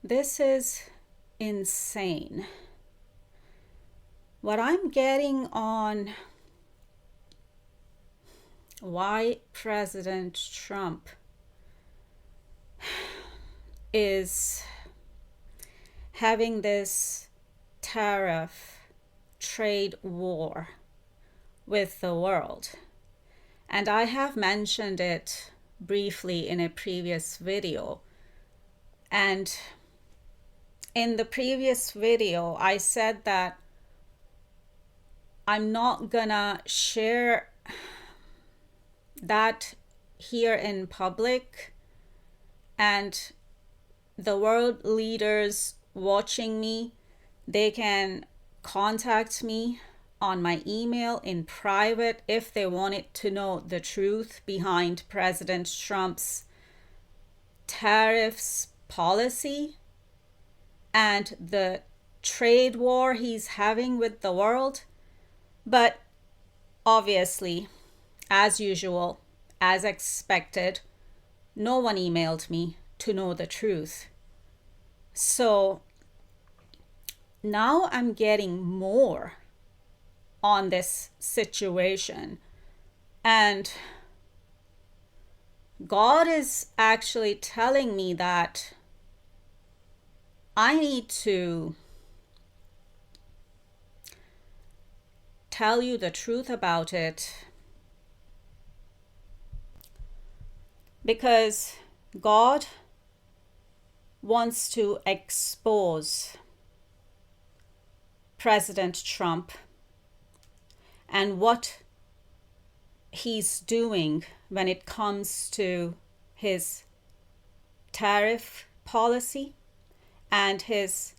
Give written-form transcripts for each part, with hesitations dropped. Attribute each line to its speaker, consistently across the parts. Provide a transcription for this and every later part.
Speaker 1: This is insane. What I'm getting on why President Trump is having this tariff trade war with the world. And I have mentioned it briefly in a previous video. And in the previous video, I said that I'm not gonna share that here in public, and the world leaders watching me, they can contact me on my email in private if they wanted to know the truth behind President Trump's tariffs policy and the trade war he's having with the world. But obviously, as usual, as expected, no one emailed me to know the truth. So now I'm getting more on this situation, and God is actually telling me that I need to tell you the truth about it, because God wants to expose President Trump and what he's doing when it comes to his tariff policy and his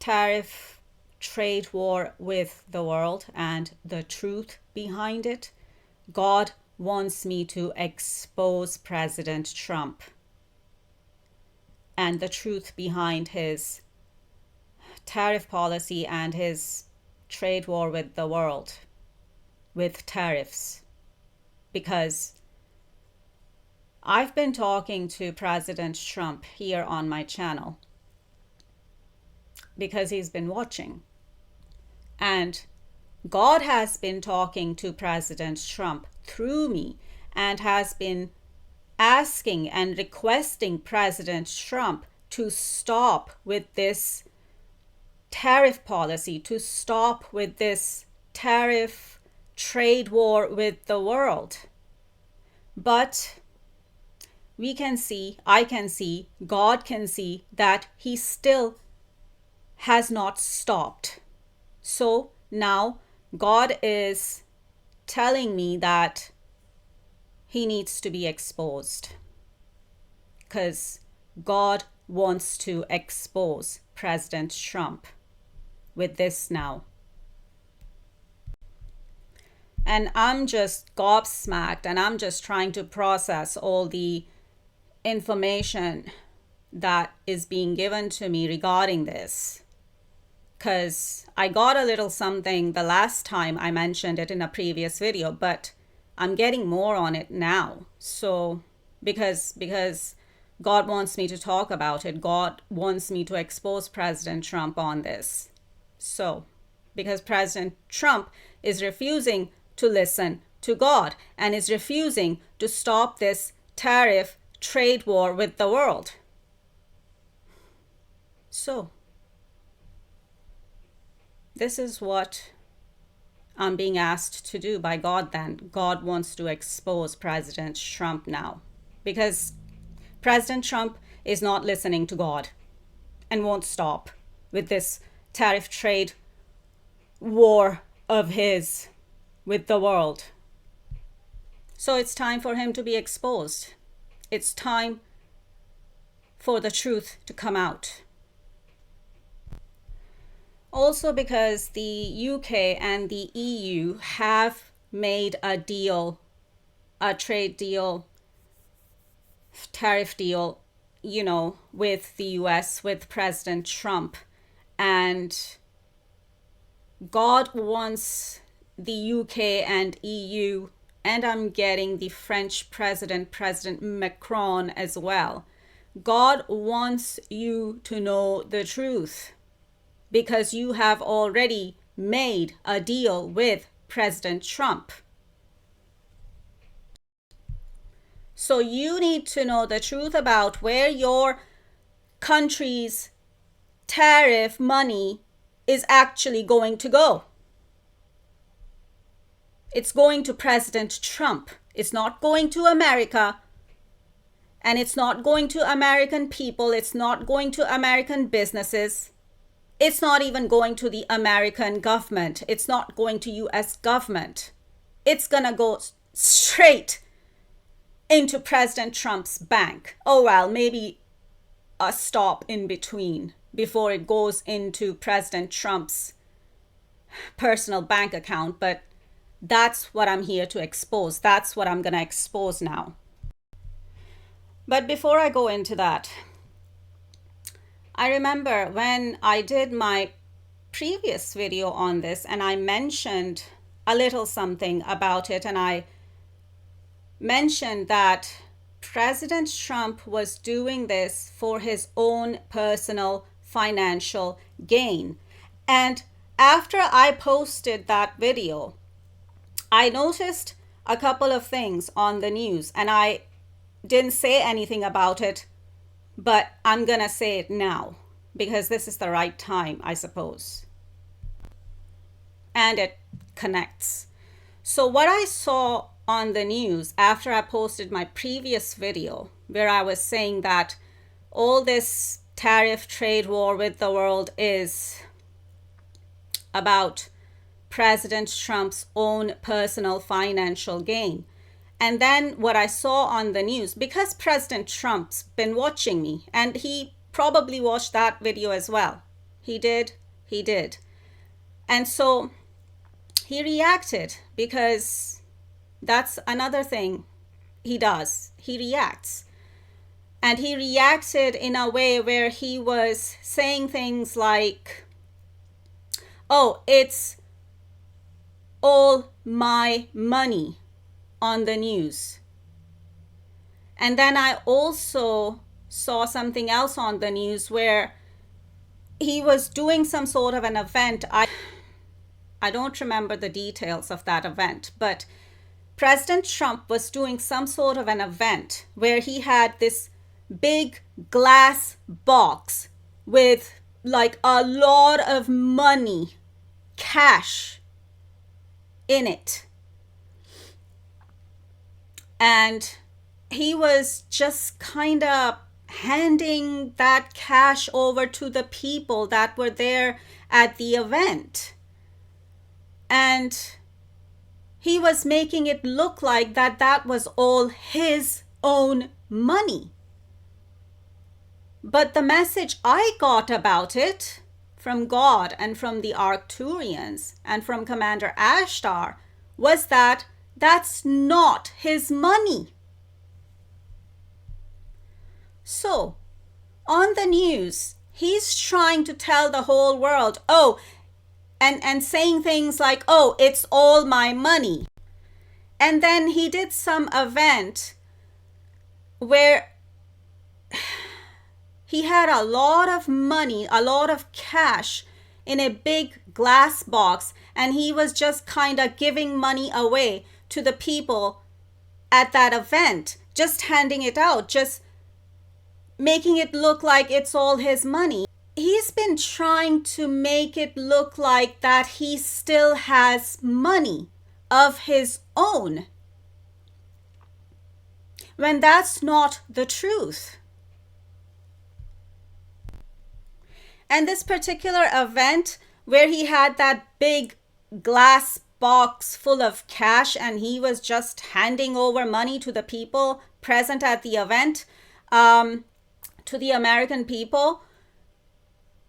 Speaker 1: tariff trade war with the world and the truth behind it. God wants me to expose President Trump and the truth behind his tariff policy and his trade war with the world with tariffs. Because I've been talking to President Trump here on my channel because he's been watching. And God has been talking to President Trump through me and has been asking and requesting President Trump to stop with this tariff policy, to stop with this tariff trade war with the world. But we can see, I can see, God can see that he still has not stopped. So now God is telling me that he needs to be exposed, because God wants to expose President Trump with this now. And I'm just gobsmacked, and I'm just trying to process all the information that is being given to me regarding this, because I got a little something the last time I mentioned it in a previous video, but I'm getting more on it now. So because God wants me to talk about it, God wants me to expose President Trump on this. So because President Trump is refusing to listen to God and is refusing to stop this tariff trade war with the world. So this is what I'm being asked to do by God then. God wants to expose President Trump now, because President Trump is not listening to God and won't stop with this tariff trade war of his with the world. So it's time for him to be exposed. It's time for the truth to come out. Also, because the UK and the EU have made a deal, a trade deal, tariff deal, with the US, with President Trump. And God wants the UK and EU, and I'm getting the French president, President Macron as well. God wants you to know the truth because you have already made a deal with President Trump. So you need to know the truth about where your country's tariff money is actually going to go. It's going to President Trump. It's not going to America. And it's not going to American people. It's not going to American businesses. It's not even going to the American government. It's not going to US government. It's going to go straight into President Trump's bank. Oh, well, maybe a stop in between before it goes into President Trump's personal bank account. But that's what I'm here to expose. That's what I'm going to expose now. But before I go into that, I remember when I did my previous video on this and I mentioned a little something about it, and I mentioned that President Trump was doing this for his own personal financial gain. And after I posted that video, I noticed a couple of things on the news, and I didn't say anything about it, but I'm gonna say it now because this is the right time, I suppose. And it connects. So what I saw on the news after I posted my previous video where I was saying that all this tariff trade war with the world is about President Trump's own personal financial gain. And then what I saw on the news, because President Trump's been watching me, and he probably watched that video as well. He did. And so he reacted, because that's another thing he does. He reacts. And he reacted in a way where he was saying things like, oh, it's all my money on the news. And then I also saw something else on the news where he was doing some sort of an event. I don't remember the details of that event, but President Trump was doing some sort of an event where he had this big glass box with like a lot of money, cash in it. And he was just kind of handing that cash over to the people that were there at the event. And he was making it look like that was all his own money. But the message I got about it from God and from the Arcturians and from Commander Ashtar was that that's not his money. So, on the news, he's trying to tell the whole world, oh, and saying things like, oh, it's all my money. And then he did some event where he had a lot of money, a lot of cash in a big glass box, and he was just kind of giving money away to the people at that event, just handing it out, just making it look like it's all his money. He's been trying to make it look like that he still has money of his own, when that's not the truth. And this particular event where he had that big glass box full of cash and he was just handing over money to the people present at the event, to the American people,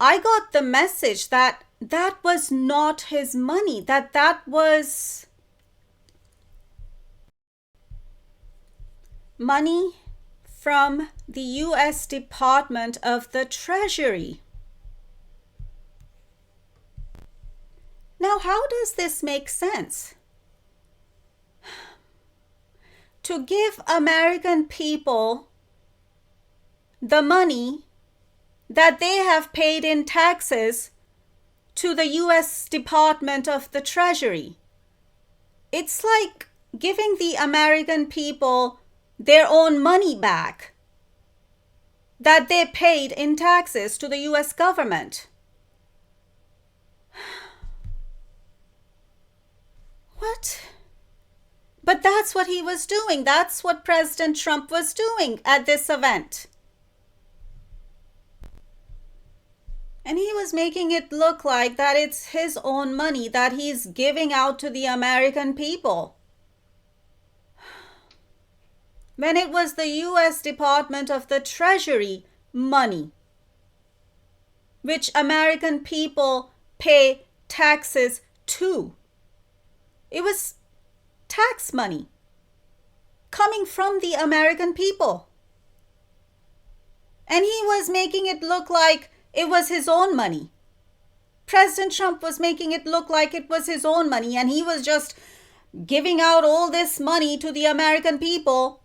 Speaker 1: I got the message that that was not his money, that was money from the US Department of the Treasury. Now, how does this make sense? To give American people the money that they have paid in taxes to the US Department of the Treasury. It's like giving the American people their own money back that they paid in taxes to the US government. What? But that's what he was doing. That's what President Trump was doing at this event. And he was making it look like that it's his own money that he's giving out to the American people, when it was the US Department of the Treasury money, which American people pay taxes to. It was tax money coming from the American people. And he was making it look like it was his own money. President Trump was making it look like it was his own money, and he was just giving out all this money to the American people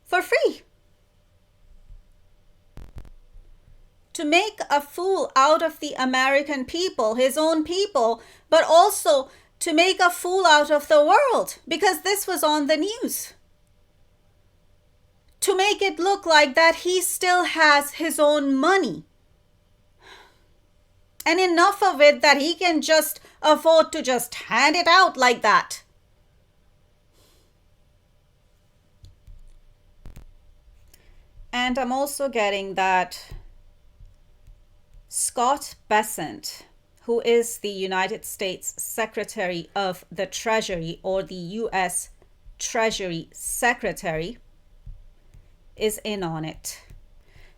Speaker 1: for free. To make a fool out of the American people, his own people, but also to make a fool out of the world, because this was on the news. To make it look like that he still has his own money, and enough of it that he can just afford to just hand it out like that. And I'm also getting that Scott Bessent, who is the United States Secretary of the Treasury, or the U.S. Treasury Secretary, is in on it.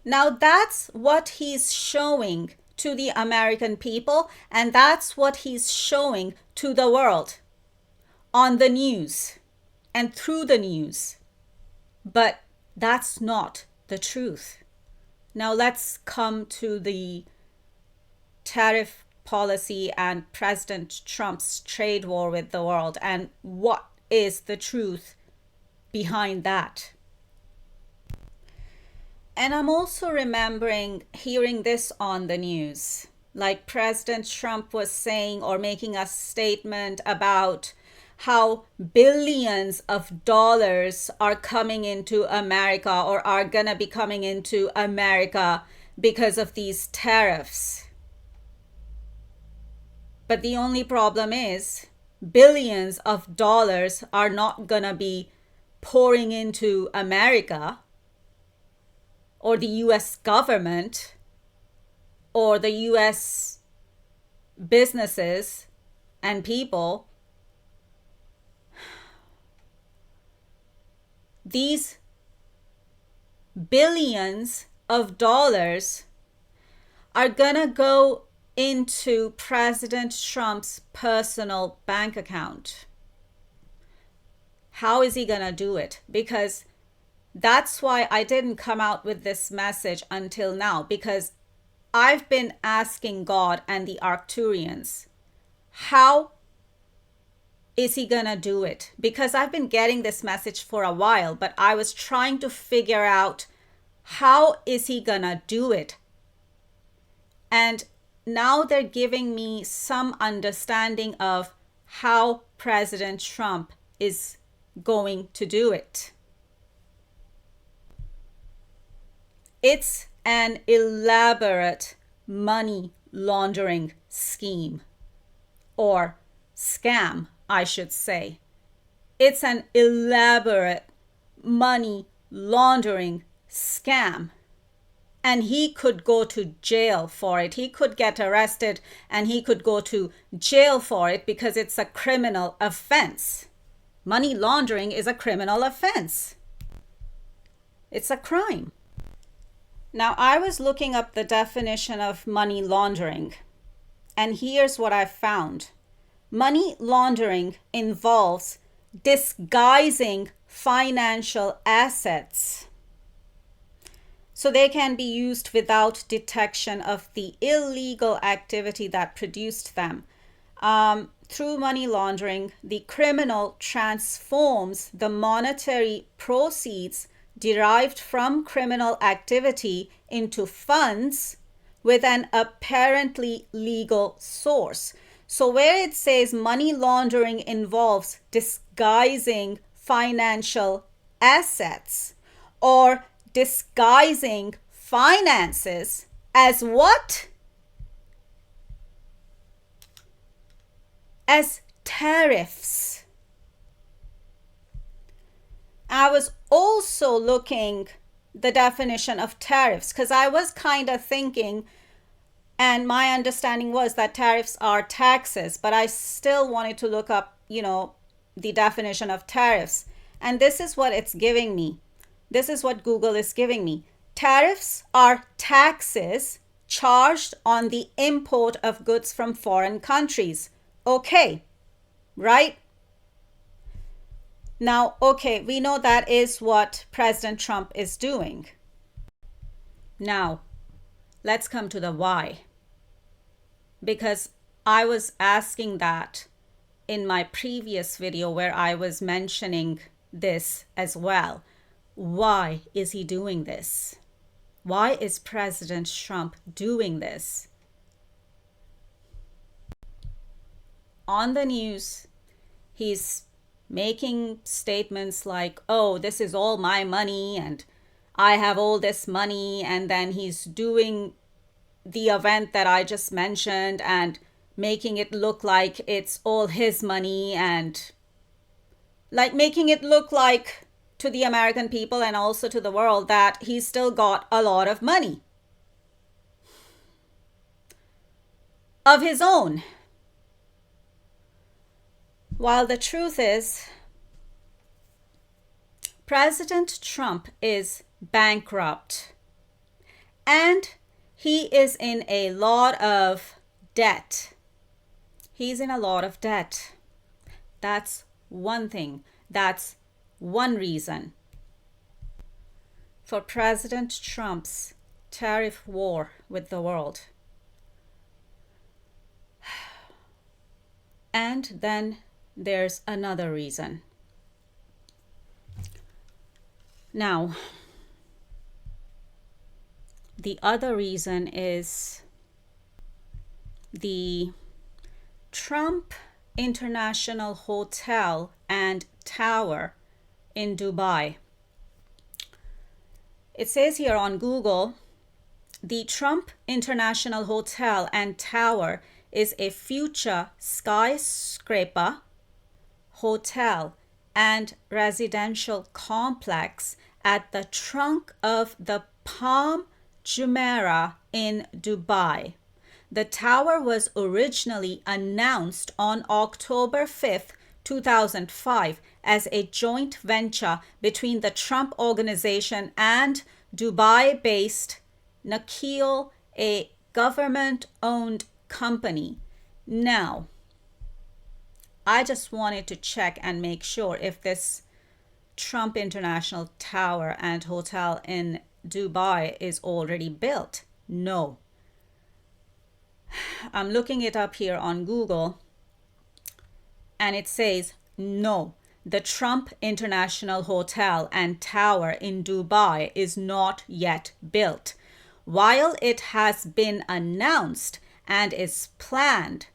Speaker 1: Now that's what he's showing to the American people, and that's what he's showing to the world on the news and through the news. But that's not the truth. Now let's come to the tariff policy and President Trump's trade war with the world, and what is the truth behind that. And I'm also remembering hearing this on the news, like President Trump was saying or making a statement about how billions of dollars are coming into America, or are gonna be coming into America because of these tariffs. But the only problem is billions of dollars are not gonna be pouring into America, or the US government, or the US businesses and people. These billions of dollars are gonna go into President Trump's personal bank account. How is he gonna do it? Because that's why I didn't come out with this message until now, because I've been asking God and the Arcturians, how is he gonna do it? Because I've been getting this message for a while, but I was trying to figure out how is he gonna do it? And now they're giving me some understanding of how President Trump is going to do it. It's an elaborate money laundering scheme, or scam, I should say. It's an elaborate money laundering scam. And he could go to jail for it. He could get arrested and he could go to jail for it, because it's a criminal offense. Money laundering is a criminal offense. It's a crime. Now, I was looking up the definition of money laundering, and here's what I found. Money laundering involves disguising financial assets so they can be used without detection of the illegal activity that produced them. Through money laundering, the criminal transforms the monetary proceeds derived from criminal activity into funds with an apparently legal source. So where it says money laundering involves disguising financial assets or disguising finances as what? As tariffs. I was also looking the definition of tariffs because I was kind of thinking, and my understanding was that tariffs are taxes, but I still wanted to look up, the definition of tariffs. And this is what it's giving me. This is what Google is giving me. Tariffs are taxes charged on the import of goods from foreign countries. Okay, right? Now, okay, we know that is what President Trump is doing. Now, let's come to the why. Because I was asking that in my previous video where I was mentioning this as well. Why is he doing this? Why is President Trump doing this? On the news, he's making statements like, oh, this is all my money and I have all this money. And then he's doing the event that I just mentioned and making it look like it's all his money and like making it look like to the American people and also to the world that he's still got a lot of money of his own. While the truth is, President Trump is bankrupt and he is in a lot of debt. He's in a lot of debt. That's one thing. That's one reason for President Trump's tariff war with the world. And then there's another reason. Now, the other reason is the Trump International Hotel and Tower in Dubai. It says here on Google, the Trump International Hotel and Tower is a future skyscraper, hotel, and residential complex at the trunk of the Palm Jumeirah in Dubai. The tower was originally announced on October 5th, 2005 as a joint venture between the Trump Organization and Dubai-based Nakheel, a government-owned company. Now, I just wanted to check and make sure if this Trump International Tower and Hotel in Dubai is already built. No. I'm looking it up here on Google and it says no. The Trump International Hotel and Tower in Dubai is not yet built. While it has been announced and is planned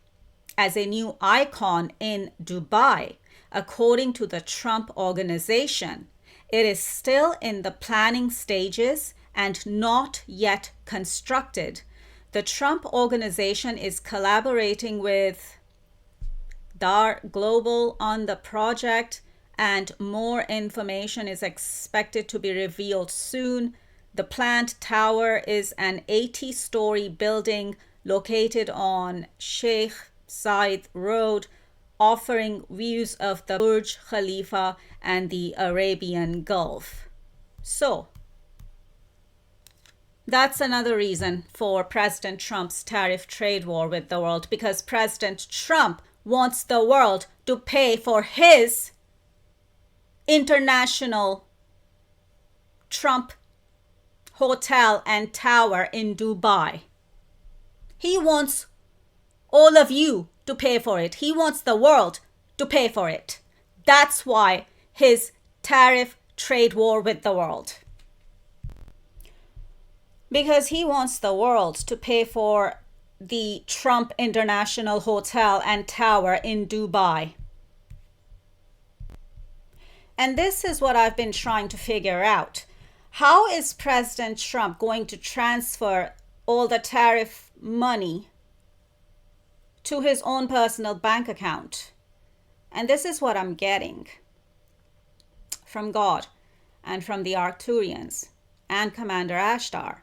Speaker 1: as a new icon in Dubai, according to the Trump Organization, it is still in the planning stages and not yet constructed. The Trump Organization is collaborating with Dar Global on the project, and more information is expected to be revealed soon. The planned tower is an 80-story building located on Sheikh Zayed Road, offering views of the Burj Khalifa and the Arabian Gulf. So, that's another reason for President Trump's tariff trade war with the world, because President Trump wants the world to pay for his international Trump Hotel and Tower in Dubai. He wants all of you to pay for it. He wants the world to pay for it. That's why his tariff trade war with the world. Because he wants the world to pay for the Trump International Hotel and Tower in Dubai. And this is what I've been trying to figure out. How is President Trump going to transfer all the tariff money to his own personal bank account? And this is what I'm getting from God and from the Arcturians and Commander Ashtar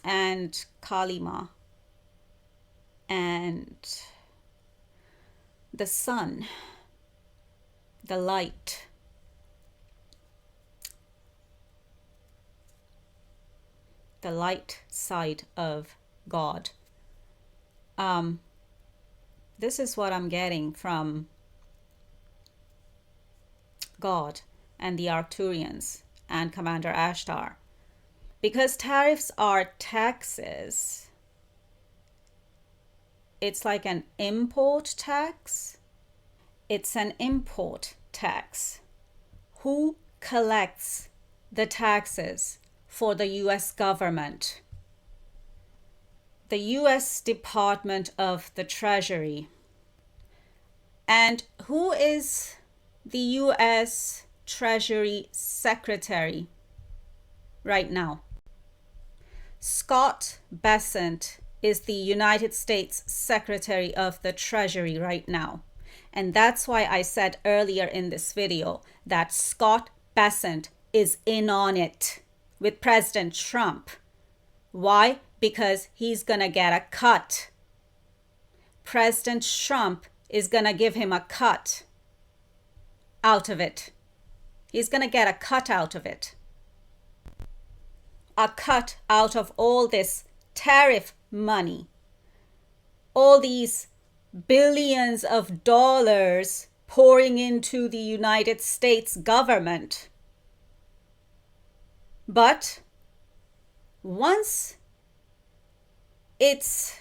Speaker 1: and Kalima and the sun, the light. The light side of God. This is what I'm getting from God and the Arcturians and Commander Ashtar. Because tariffs are taxes, it's like an import tax. It's an import tax. Who collects the taxes for the US government? The US Department of the Treasury. And who is the US Treasury Secretary right now? Scott Bessent is the United States Secretary of the Treasury right now. And that's why I said earlier in this video that Scott Bessent is in on it with President Trump. Why? Because he's gonna get a cut. President Trump is gonna give him a cut out of it. He's gonna get a cut out of it. A cut out of all this tariff money. All these billions of dollars pouring into the United States government. But once it's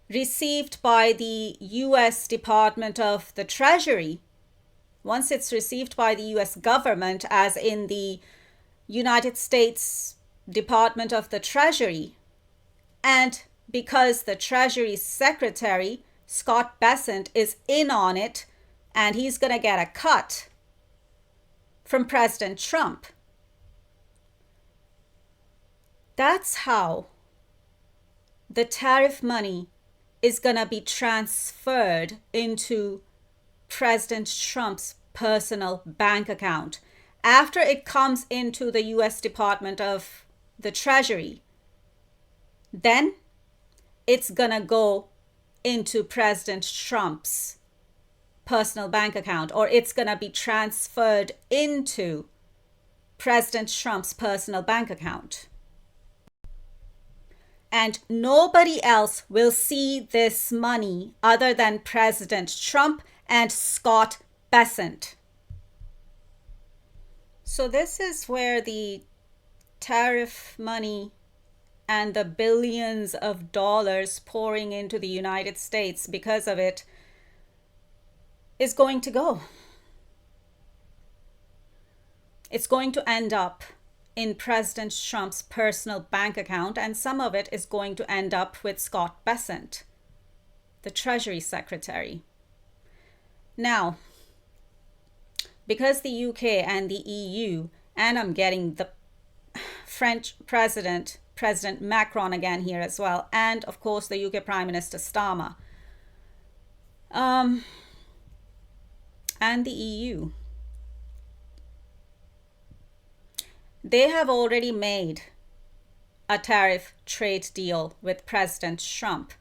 Speaker 1: received by the US Department of the Treasury, once it's received by the US government, as in the United States Department of the Treasury, and because the Treasury Secretary, Scott Bessent, is in on it, and he's going to get a cut from President Trump. That's how the tariff money is going to be transferred into President Trump's personal bank account. After it comes into the US Department of the Treasury, then it's going to go into President Trump's personal bank account, or it's going to be transferred into President Trump's personal bank account. And nobody else will see this money other than President Trump and Scott Bessent. So this is where the tariff money and the billions of dollars pouring into the United States because of it is going to go. It's going to end up in President Trump's personal bank account, and some of it is going to end up with Scott Bessent, the Treasury Secretary. Now, because the UK and the EU, and I'm getting the French President Macron again here as well, and of course the UK Prime Minister Starmer, and the EU, they have already made a tariff trade deal with President Trump.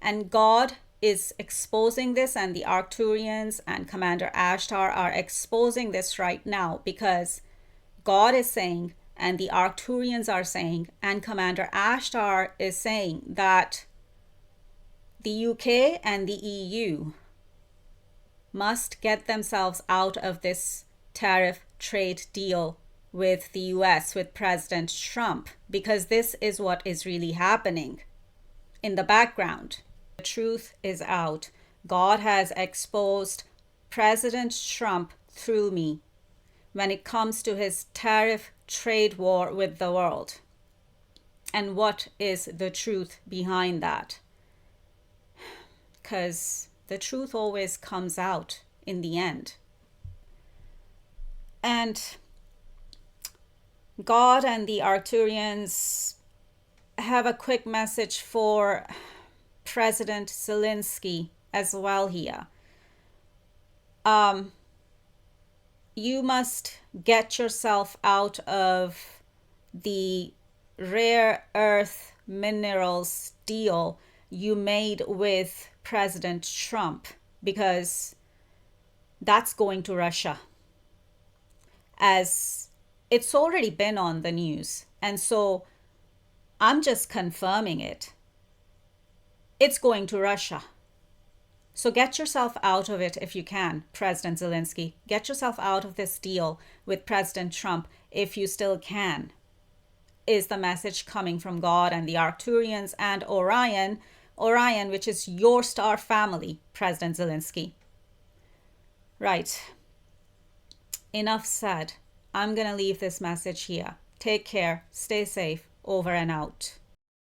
Speaker 1: And God is exposing this, and the Arcturians and Commander Ashtar are exposing this right now, because God is saying, and the Arcturians are saying, and Commander Ashtar is saying that the UK and the EU must get themselves out of this tariff trade deal with the US, with President Trump, because this is what is really happening in the background. The truth is out. God has exposed President Trump through me when it comes to his tariff trade war with the world. And what is the truth behind that? Because the truth always comes out in the end. And God and the Arcturians have a quick message for President Zelenskyy as well here. You must get yourself out of the rare earth minerals deal you made with President Trump, because that's going to Russia, as it's already been on the news. And so I'm just confirming it. It's going to Russia. So get yourself out of it if you can, President Zelenskyy. Get yourself out of this deal with President Trump if you still can, is the message coming from God and the Arcturians and Orion, which is your star family, President Zelenskyy. Right. Enough said. I'm going to leave this message here. Take care. Stay safe. Over and out.